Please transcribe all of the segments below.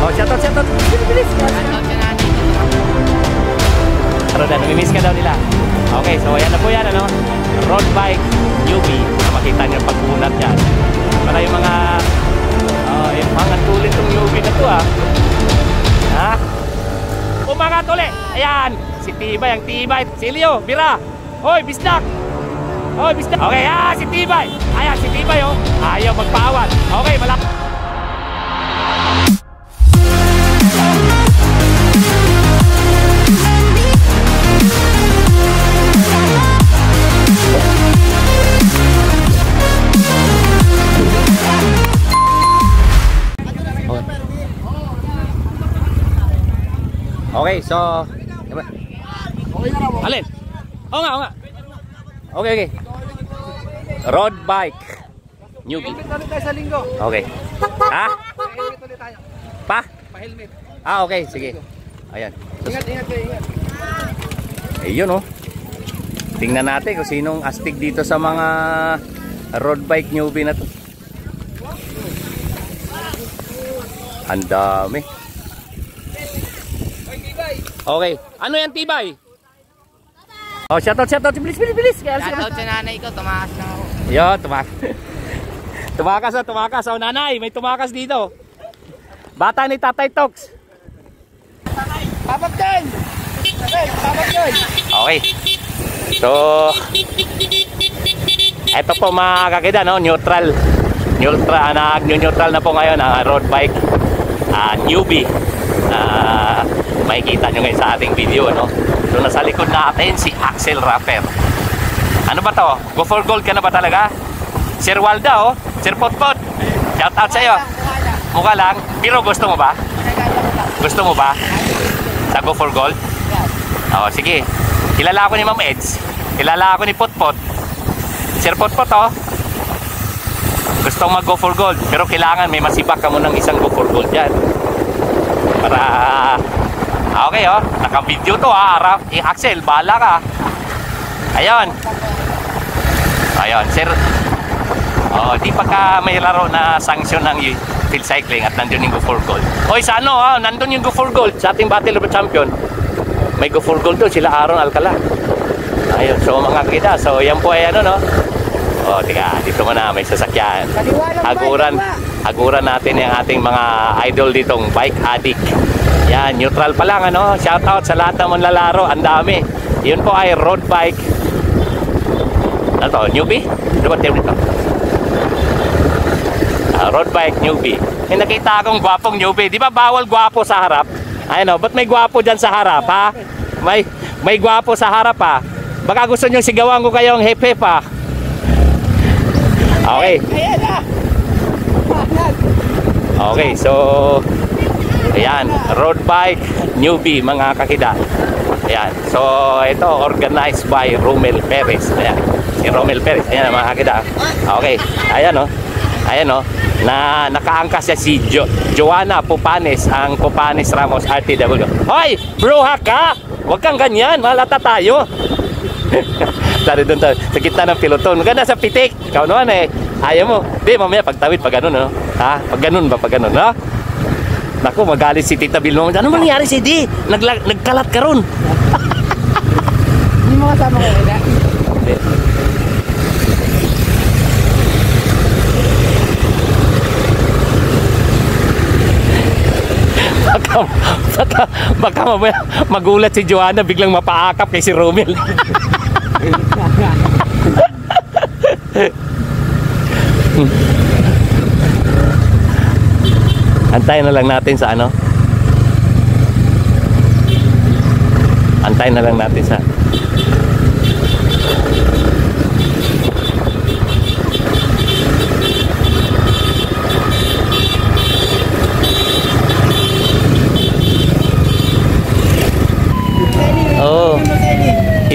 Oh, shoutout. Bilis. Shoutout ka natin. Rodan, namimiss ka daw nila. Okay, so ayan na po yan, ano? Road bike newbie. Makita niyo pag-unat yan. Para yung mga tulit tong newbie na to, ha? Ha? Umangat ulit! Ayan! Si Tibay, ang Tibay. Si Leo, Bira. Hoy, bisdak! Okay, si Tibay. Ayan, si Tibay, oh. Ayaw magpawat. Okay, malaki. Okay, so alin? Oo nga. Okay. Road bike newbie. Helmet tayo sa linggo. Okay. Ha? Helmet ulit tayo. Pa-helmet. Okay, sige. Ayan. Ingat kayo. Ayun, oh. Tingnan natin kung sinong astig dito sa mga road bike newbie na to. Ang dami. Okay. Ano yan, Tibay? Oh, shoutout. Bilis. Shoutout sa nanay ko, tumakas na ako. Yo, tumakas. Oh, nanay, may tumakas dito. Bata ni Tatay Tox. Papagdan! Okay. So, eto po mga kakida, no? Neutral na po ngayon ang road bike newbie. Makikita nyo ngayon sa ating video, no? So nasa likod natin si Axel Rapper. Ano ba to? Go for gold ka na ba talaga? Sir Walda, oh. Sir Potpot. Shout out sa iyo. Mukha lang. Pero gusto mo ba? Sa go for gold? Oo, sige. Kilala ako ni Ma'am Eds. Kilala ako ni Potpot. Sir Potpot, oh. Gustong mag go for gold. Pero kailangan may masibak ka mo ng isang go for gold dyan. Para okay, oh, naka-video to, ha. Axel, bahala ka. Ayun, sir. Oh, di pagka may laro na sanction ng field cycling at nandun yung go for gold. Oy, sa ano, ha, nandun yung go for gold sa ating Battle of the Champion. May go for gold to, sila Aaron Alcala. Ayun, so mga kita, so yan po ay ano, no. Oh, tiga, dito muna may sasakyan. Haguran natin yung ating mga idol ditong bike addict. Yan, neutral pa lang, ano. Shout out sa lahat ng manlalaro, ang dami. Yun po ay road bike. Ano to, newbie? Ano ba term nito? Road bike newbie. May nakita akong gwapong newbie. Di ba bawal gwapo sa harap? Ayun, ba't may gwapo dyan sa harap, ha? May gwapo sa harap, ha? Baka gusto nyo sigawan ko kayong hep-hep, ha? Okay. Okay, so ayan, road bike newbie mga kakida. Ayan, so ito organized by Romel Perez. Ayan, si Romel Perez. Ayan mga kakida. Okay, ayan, oh. Na nakaangkas siya si Joanna Pupanes, ang Pupanes Ramos RTW. Hoy, bro, haka! Huwag kang ganyan, malata tayo. Dari doon tayo, sa gitna ng piloton. Maganda sa pitik. Ikaw naman, eh. Ayaw mo. Di, mamaya pagtawid, pag ganun, no? Ha? Pag ganun, no? Naku, magalit si Tita Vilma. Ano mangyari si Di? Nagkalat ka ron. Hindi mo kasama ko, Eda? Hindi. Baka mamaya magulat si Joanna, biglang mapaakap kay si Romel. Antayin na lang natin sa ano. Antayin na lang natin sa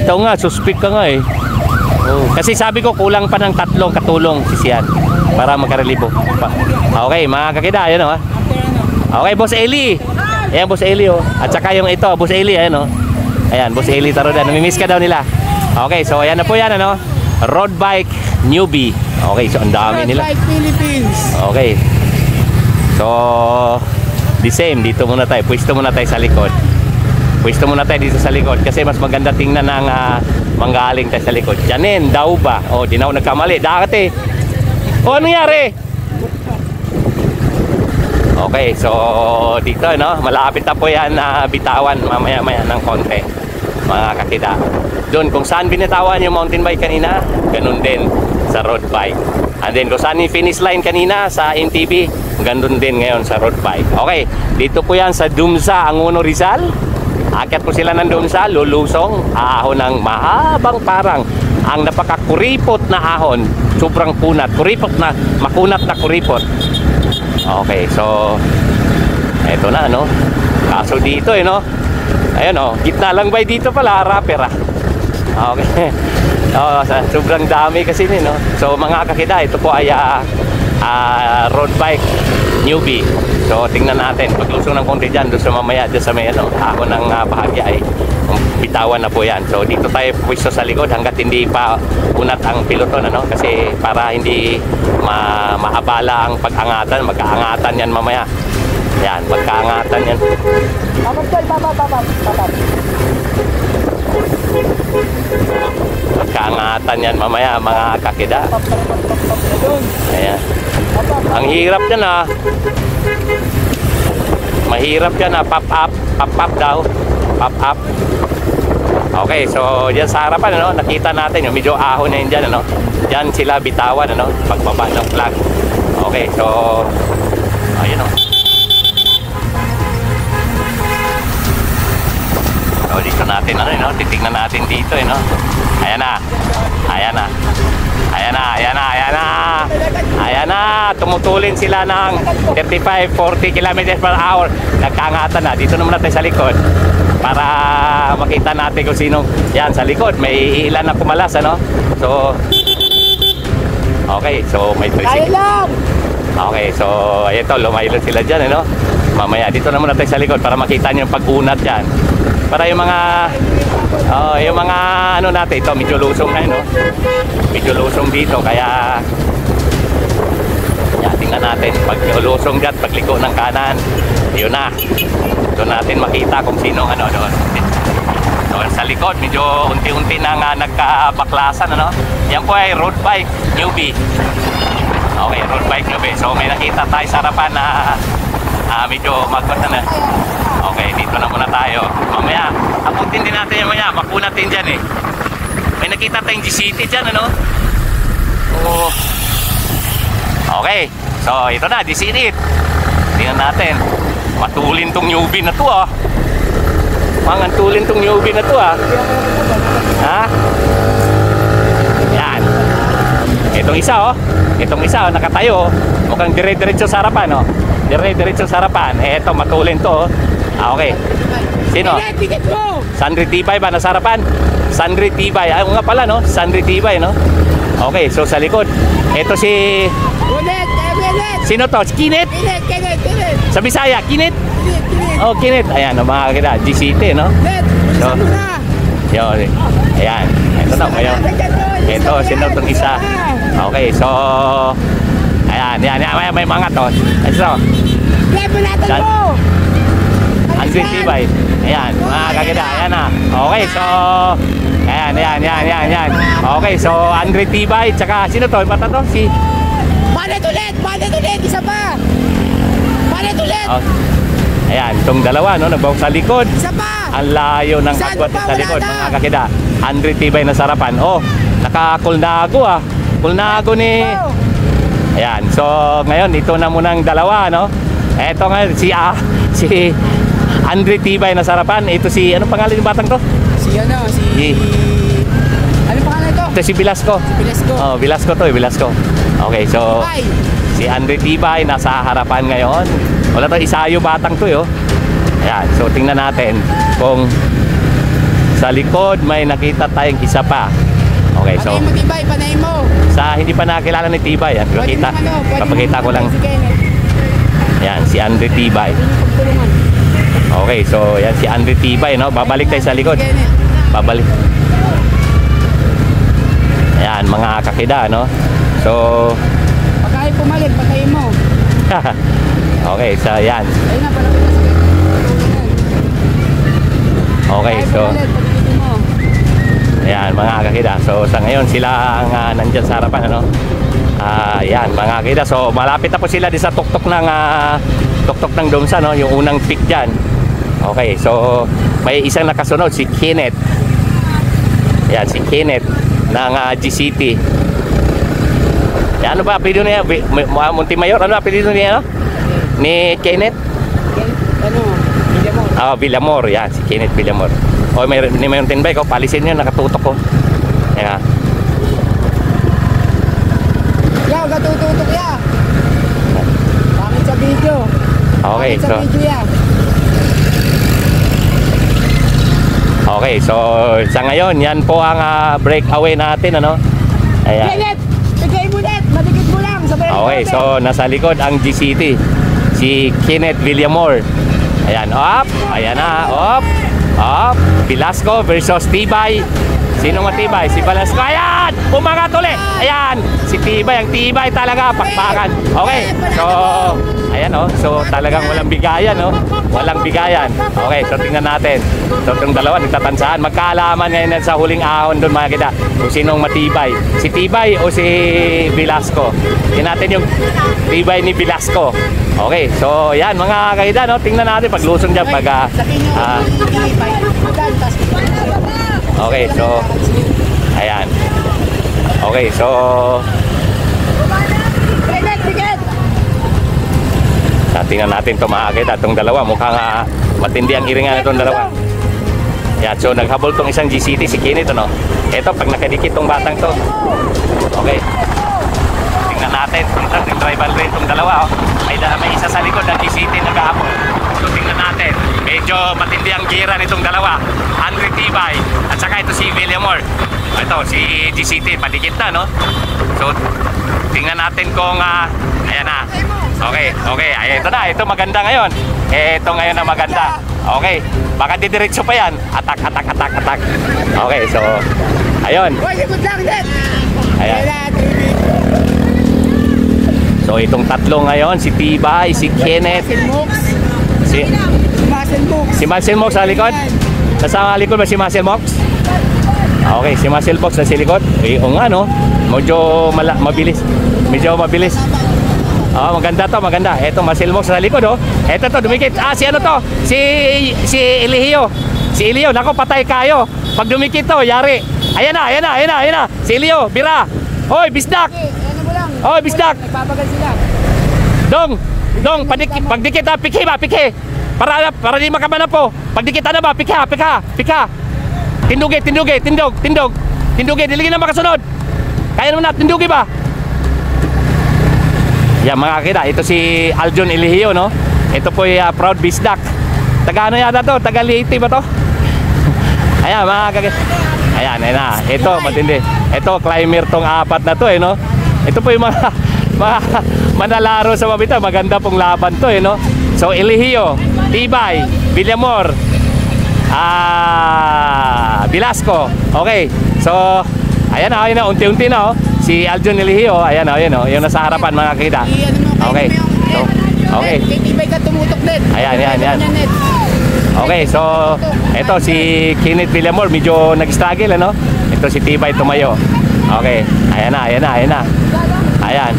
ikaw nga, suspect ka nga, eh. Oh. Kasi sabi ko kulang pa ng 3 katulong si Sian para magkarelibo. Okay, mga kakida, ayan, oh. Okay, Boss Eli. Ayan, Boss Eli, oh. At saka yung ito, Boss Eli, ayan, oh. Ayan, Boss Eli Tarodan. Namimiss ka daw nila. Okay, so ayan na po yan, ano. Road bike newbie. Okay, so ang dami nila. Road bike Philippines. Okay. So the same, dito muna tayo. Pwesto muna tayo sa likod. Pwesto muna tayo dito sa likod kasi mas maganda tingnan ng manggaling tayo sa likod. Janin, daw ba? Oh, di na ako nagkamali. Dati. Oh, ano nangyari? Okay, so dito, no? Malapit na po yan bitawan mamaya-maya ng konti. Mga kakida. Doon, kung saan binitawan yung mountain bike kanina, ganun din sa road bike. And then, kung saan yung finish line kanina sa MTB, ganun din ngayon sa road bike. Okay, dito po yan sa Dumsa, Angono, Rizal. Akyat po sila ng Dumsa, lulusong, ahon ng mahabang parang ang napakakuripot na ahon, sobrang punat, kuripot na, makunat na kuripot. Okay, so eto na, no? Kaso dito, no? Ayun, oh, gitna lang ba dito pala, rapper, Okay. Oh, sobrang dami kasi din, no? So mga kakida, ito po ay road bike newbie. So tingnan natin, paglusong ng konti dyan, doon sa mamaya, doon sa may ako ng bahagya ay bitawan na po yan. So dito tayo pwesto sa likod hanggat hindi pa unat ang piloton, ano? Kasi para hindi maabala ang pag-angatan, magkaangatan yan mamaya. Yan, magkaangatan yan. Magkaangatan yan mamaya, mga kakida. Ayan. Ang hirap yan, mahirap yan, pop up daw, pop up. Okay, so dyan sa harapan, ano, nakita natin yung medyo ahon na yun dyan, ano. Dyan sila bitawan, ano, pagbaba ng flag. Okay, so ayun, So dito natin, ano, no? Titignan natin dito, no? Ayan na. Ayan na. Ayan na, ayan na, ayan na. Ayan na, tumutulin sila ng 35, 40 kilometers per hour. Nagkaangatan na. Dito naman natin sa likod para makita natin kung sino. Yan, sa likod. May ilan na kumalas, ano? So, okay. So, may 360. Okay, so, ito, lumaylot sila dyan, ano? Mamaya, dito naman natin sa likod para makita nyo yung pag-unat dyan. Para yung mga ano natin, ito medyo lusong na yun, no? Medyo lusong dito, kaya yan, tingnan natin pag lusong dyan, pagliko ng kanan, yun na, doon natin makita kung sino ano doon. So sa likod medyo unti-unti na nga nagkabaklasan, ano? Yan po ay road bike newbie. Okay, road bike newbie. So may nakita tayo sa harapan na medyo magkot na. Okay, dito na muna tayo. Mamaya, apuntin din natin yung mamaya. Makunat din dyan, eh. May nakita tayong GCT dyan, ano? Oh. Okay, so ito na, GCT. Tingnan natin. Matulin tong newbie na to, Mangantulin tong newbie na to, Ha? Yan. Itong isa, Itong isa, nakatayo, mukhang dire-diretso sa harapan, Dire-diretso sa harapan. Eto, matulin to, Okay. Sino? Sandri Tibay ba nasa harapan? Sandri Tibay. Ay, nga pala, no? Sandri Tibay, no? Okay, so sa likod. Ito si... Sino to? Kinit? Kinit. Sa Bisaya, Kinit? Oh, Kinit. Ayan, mga kakida. GCT, no? So, yun. Ayan. Ito na, ngayon. Ito, sino itong isa? Okay, so... Ayan, may mga to. Ito. Andre Tibay. Ayan, mga kakida. Ayan na. Okay, so... Ayan. Okay, so Andre Tibay. Tsaka, sino to? Mata to? Si... Palit ulit! Isa pa! Palit ulit! Ayan, itong dalawa, no? Nagbawa sa likod. Isa pa! Ang layo ng agwat sa likod, mga kakida. Andre Tibay na sarapan. Oh, nakakulnago, Kulnago ni... Ayan, so ngayon, ito na munang dalawa, no? Eto ngayon, si Andre Tibay na sarapan. Ito si, anong pangalan ng batang to? Anong pangalan to? Ito si Velasco. Oh, Velasco to, Velasco. Okay, so si Andre Tibay nasa harapan ngayon. Wala to, isayo batang to, Ayan, so tingnan natin kung sa likod may nakita tayong isa pa. Okay, so panay mo. Sa hindi pa nakilala ni Tibay, papakita ko lang. Yan, si Andre Tibay. Okay, so yan si Andre Tibay, no? Babalik tayo sa likod. Babalik. Ayan, mga kakida, no? So pagkain pumalit, patayin mo. Okay, so yan. Ayun na, palapit na sa Okay, so ayan mga kakida. So sa ngayon sila ang nandyan sa harapan, ano? Ayan mga kakida. So malapit na po sila di sa tuktok ng Domsa, no? Yung unang peak dyan. Okay, so may isang nakasunod, si Kenneth. Ayan, si Kenneth ng GCT. Ayan, ano ba apelido niya? Montimayor, ano apelido niya, no? Ni Kenneth? Ano? Villamor. Villamor, yan, si Kenneth Villamor. O, may mountain bike, palisin nyo, nakatutok ko. Ayan. Yaw, katututok ya. Pangit sa video. Okay, Pangit so sa video ya. okay, so sa ngayon, yan po ang breakaway natin, ano? Ayan. Kenneth, bigay mo net. Madikit mo lang. Sabayan Okay, natin. so nasa likod ang GCT, si Kenneth Villamor. Ayan, up, ayan na, up, Velasco versus Tibay. Sino matibay? Si Velasco. Ayan, umangat ulit. Ayan, si Tibay, ang Tibay talaga, pakpakan. Okay, so ayan, oh, so talagang walang bigayan, no? Walang bigayan. Okay, so tingnan natin. So itong dalawa nagtatansaan, magkaalaman ngayon sa huling ahon doon, mga kita, kung sinong matibay, si Tibay o si Velasco. Tingnan natin yung Tibay ni Velasco. Okay, so yan mga kaida, no? Tingnan natin paglusong dyan pag okay, so ayan. Okay, so Kenneth, bigyan. tingnan natin ito mga kaida, itong dalawa mukhang matindi ang iringan itong dalawa. Yan, so naghabol tong isang GCT, si Kenneth, ano? Ito, pag nakadikit tong batang to. Okay. Tingnan natin, yung tribal rate tong dalawa, oh. May isa sa likod ng GCT naghahabol. So tingnan natin, medyo matindi ang gira nitong dalawa. Andre Tibay, at saka ito si Villamor. Ito, si GCT, padikit na, no? So, tingnan natin kung, ayan na. Okay, ay, ito maganda ngayon. Ito ngayon na maganda. Okay, baka didiretso pa yan. Atak. Okay, so, ayun. Uy, likod lang din. Ayan. So, itong tatlo ngayon, si Tibay, si Kenneth, si Muscle Mox sa likod. Nasa likod ba si Muscle Mox? Okay, si Muscle Mox na si likod. O nga, no? Medyo mabilis. Maganda to, maganda. Eto, Muscle Mox sa likod, oh. Eto to, dumikit. Si ano to? Si Elihio. Si Elihio, nako, patay kayo. Pag dumikit to, yari. Ayan na. Si Elihio, bira. Hoy, bisdak. Hoy, bisdak. Nagpapagal sila. Dong, pagdikit ha, pikhe. Para di makamana po. Pagdikit na ba, pikha. Tindugi, diligin na makasunod. Kaya naman na, tindugi ba? Yan mga kakita, ito si Aljon Elihio, no? Ito po yung proud bisdak. Taga ano yata to? Taga Leyte ba to? Ayan mga kakita. Ayan na. Ito, matindi. Ito, climber tong apat na to, no? Ito po yung mga manalaro sa mabita. Maganda pong laban to, no? So, Elihio, Tibay, Villamor, Velasco. Okay. So, ayan na, unti-unti na, oh. Si Aljon Elihio, ayan, yung nasa harapan mga kakita. Okay. So, okay. Tibay ka tumutok net. Ayan. Okay, so ito si Kenneth Villamor, medyo nag-struggle, ano? Ito si Tibay tumayo. Okay. Ayan na. Ayan.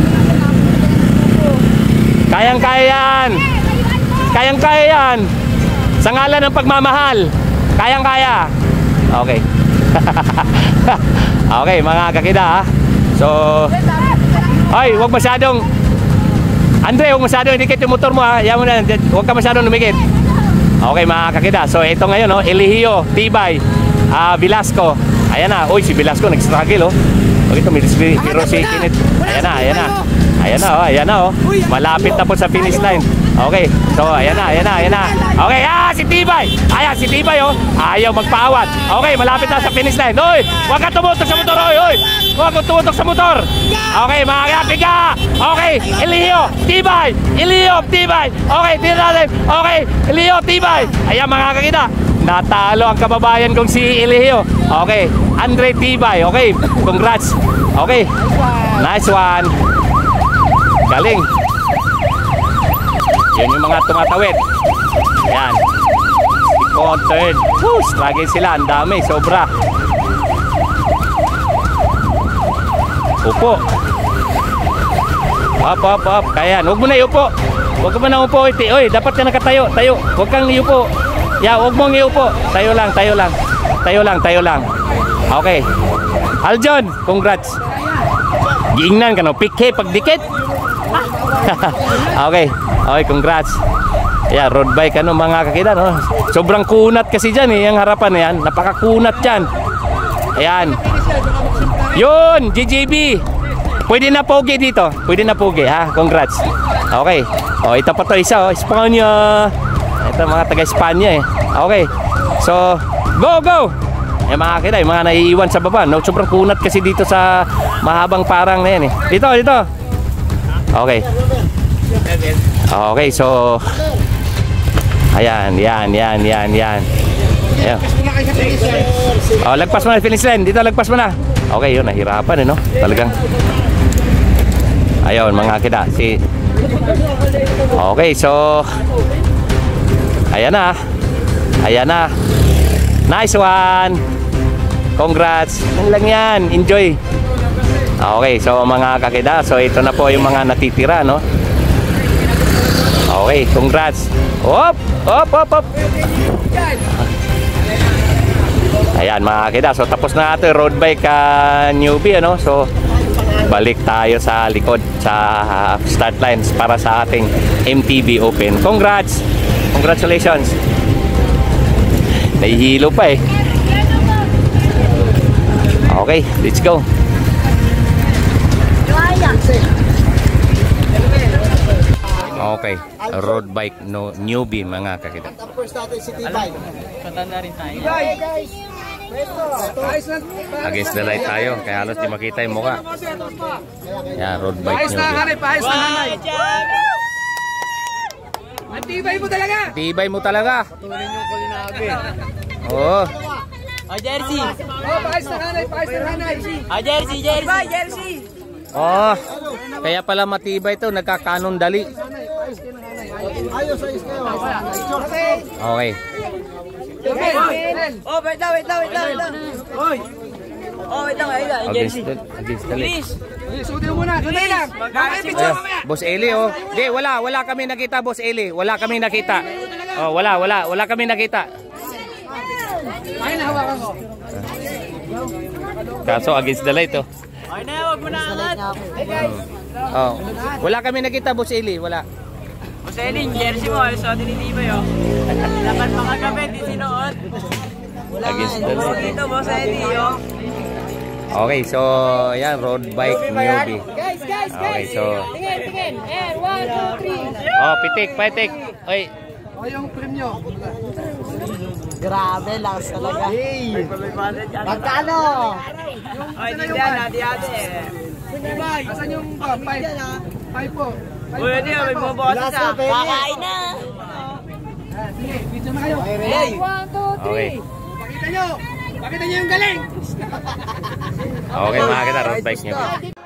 Kayang-kaya yan. Sa ngalan ng pagmamahal. Kayang-kaya. Okay. Okay, mga kakida, ha. So, ay, huwag masyadong idikit yung motor mo, ha. Yan mo na, huwag ka masyadong lumikit. Okay, mga kakida. So, ito ngayon, oh, Elihio, Tibay, Velasco. Ayan na. Uy, si Velasco nag-struggle, oh. Okay, pero si Kenneth. Ayan na, oh. Malapit na po sa finish line. Okay, so ayan na. Okay, si Tibay. Ayan, si Tibay, oh. Ayaw magpaawat. Okay, malapit na sa finish line. Uy, huwag ka tumutok sa motor, oy. Huwag ka tumutok sa motor. Okay, mga kakika. Okay, Elihio, Tibay. Okay, tingnan natin. Okay, Elihio, Tibay. Ayan, mga kakita. Natalo ang kababayan kong si Elihio. Okay, Andre Tibay. Okay, congrats. Okay, nice one. Galing. Yun yung mga tumatawid. Ayan. Content. Lagi sila. Ang dami. Sobra. Upo. Up. Kaya. Huwag mo na iupo. Huwag mo na upo. Oy, dapat ka nakatayo. Tayo. Huwag kang iupo. Huwag mong iupo. Tayo lang. Okay. Aljon, congrats. Giingnan ka no. Pikhe pagdikit. Okay, congrats. Road bike mga kakida no. Sobrang kunat kasi diyan yung harapan na yan. Napakakunat diyan. Ayan. Yun, GGB. Pwede na pogi dito. Ha. Congrats. Okay. Ito pa to isa Espanya. Ito mga taga Espanya Okay. So, go. Mga kakida, yung mga naiiwan sa baba no. Sobrang kunat kasi dito sa mahabang parang na yan Dito. Okay. Okay, so ayan. Lagpas mo na finish line. Dito lagpas mo na. Okay, yun, nahirapan no. Talagang. Ayun, mga kita. Okay, so ayan na. Nice one. Congrats. Yan lang yan. Enjoy. Okay, so mga kakida, so ito na po yung mga natitira, no? Okay, congrats. Op. Ayan mga kakida, so tapos na ito road bike newbie, ano? So balik tayo sa likod sa start lines para sa ating MTB Open. Congrats. Congratulations. Nahihilo pa Okay, let's go. Okay, road bike newbie mga kakita. First natin si Tibay. Patanda rin tayo. Against the light tayo, kaya halos di makita yung mukha. Road bike newbie. Pahis na hanay. Ang tibay mo talaga. Patuloy niyo ko linabi. Oo. Jersey. Pahis na hanay. Jersey. Kaya pala matibay ito, nagkakanon dali. Ayos kayo. Okay. Wait lang. Against the light. Sutin mo na, tunay lang. Boss Eli, Di, wala kami nakita, Boss Eli. Wala kami nakita. Wala kami nakita. Ay, nahawakan ko. Kaso against the light, Ay na, wag mo na angat. Wala kami nakita, Boss Eli, wala. Boss Eli, jersey mo, ayos ako tinitibay Dapat mga gabi, di sinuot. Against the light. Dito, Boss Eli, Okay, so yan, road bike newbie. Guys. Okay, so Tingin. And 1, 2, 3. pitik. Oy. yung premyo. Grabe lang talaga. Magkano? Ay, hindi ate. Asan yung 5 po? Uy, hindi, may mga boses Kakain na. Sige, video na kayo. 1, 2, 3. Okay. Pakita nyo yung galing. Okay, mga kita, road bike newbie.